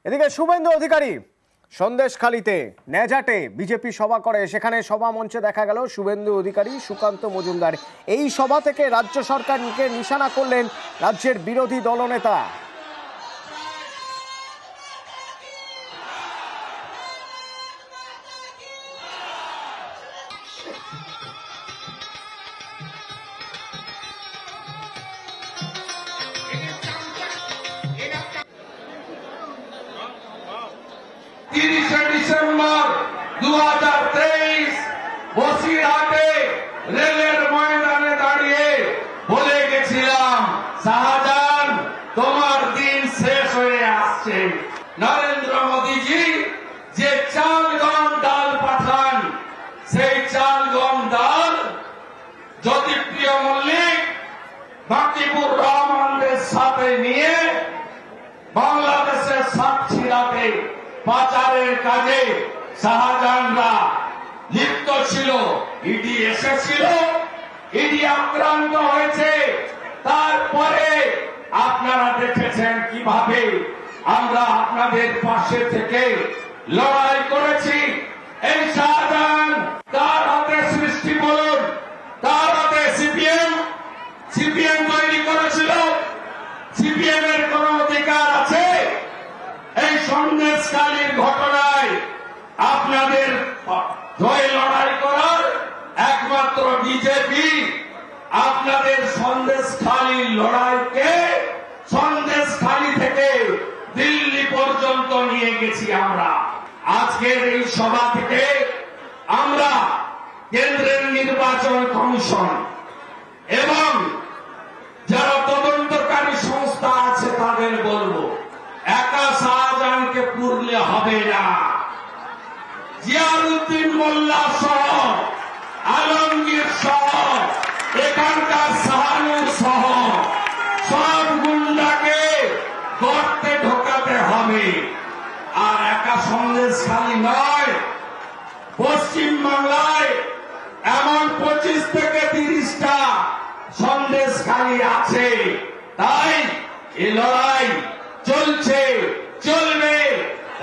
এদিকে শুভেন্দু অধিকারী সন্দেশখালীতে নেজাটে বিজেপি সভা করে, সেখানে সভা মঞ্চে দেখা গেল শুভেন্দু অধিকারী, সুকান্ত মজুমদার। এই সভা থেকে রাজ্য সরকারকে নিশানা করলেন রাজ্যের বিরোধী দলনেতা। ডিসেম্বর 2023 বসিরহাটে রেলের ময়দানে দাঁড়িয়ে বলে গেছিলাম, শাহজাহান তোমার দিন শেষ হয়ে আসছে। নরেন্দ্র মোদীজি যে চাল গম ডাল পাঠান, সেই চাল গম ডাল জ্যোতিপ্রিয় মল্লিক বাকিবুর রহমানদের সাথে নিয়ে বাংলাদেশের সাতক্ষীরাতে পাচারের কাজে শাহজাহানরা লিপ্ত ছিল। ইডি এসেছিল, ইডি আক্রান্ত হয়েছে। তারপরে আপনারা দেখেছেন কিভাবে আমরা আপনাদের পাশে থেকে লড়াই করেছি। এই শাহজাহান কার হাতে সৃষ্টি বলুন, কার হাতে? সিপিএম তৈরি করেছিল। সিপিএম এর কোন অধিকার আছে এই সন্দেশখালীর ঘটনায় আপনাদের হয়ে লড়াই করার? একমাত্র বিজেপি। আপনাদের সন্দেশখালীর লড়াইকে সন্দেশখালী থেকে দিল্লি পর্যন্ত নিয়ে গেছি আমরা। আজকের এই সভা থেকে আমরা কেন্দ্রের নির্বাচন কমিশন এবং যারা তদন্তকারী সংস্থা আছে তাদের বলবো, একা শাহজাহানকে পুরলে হবে না। জিয়ারউদ্দিন মোল্লা সহ, আলমগীর সহ, এখানকার শাহানুর সহ সব গুন্ডাকে গর্তে ঢোকাতে হবে। আর একা সন্দেশখালী নয়, পশ্চিম বাংলায় এমন 25 থেকে 30টা সন্দেশখালী আছে। তাই এ লড়াই চলছে, চলবে।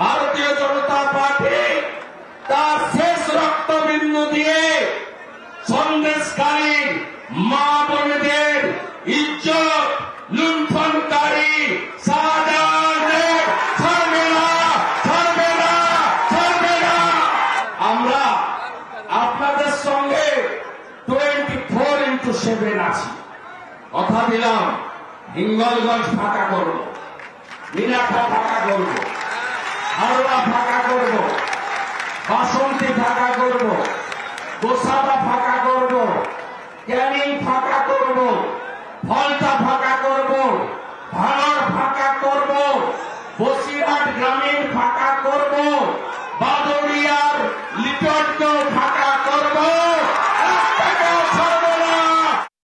ভারতীয় জনতা পার্টি তার শেষ রক্তবিন্দু দিয়ে সন্দেশকারী মা বোনদের ইজ্জত লুণ্ঠনকারী শাহজাহানের ছাড়বে না, ছাড়বে না, ছাড়বে না। আমরা আপনাদের সঙ্গে 24x7 আছি। কথা দিলাম, হিঙ্গলগঞ্জ ফাঁকা করবো, মিনাখা ফাঁকা করব, হাওড়া ফাঁকা করব, বাসন্তী ফাঁকা করব, গোসাবা ফাঁকা করব, ক্যানিং ফাঁকা করব, ফল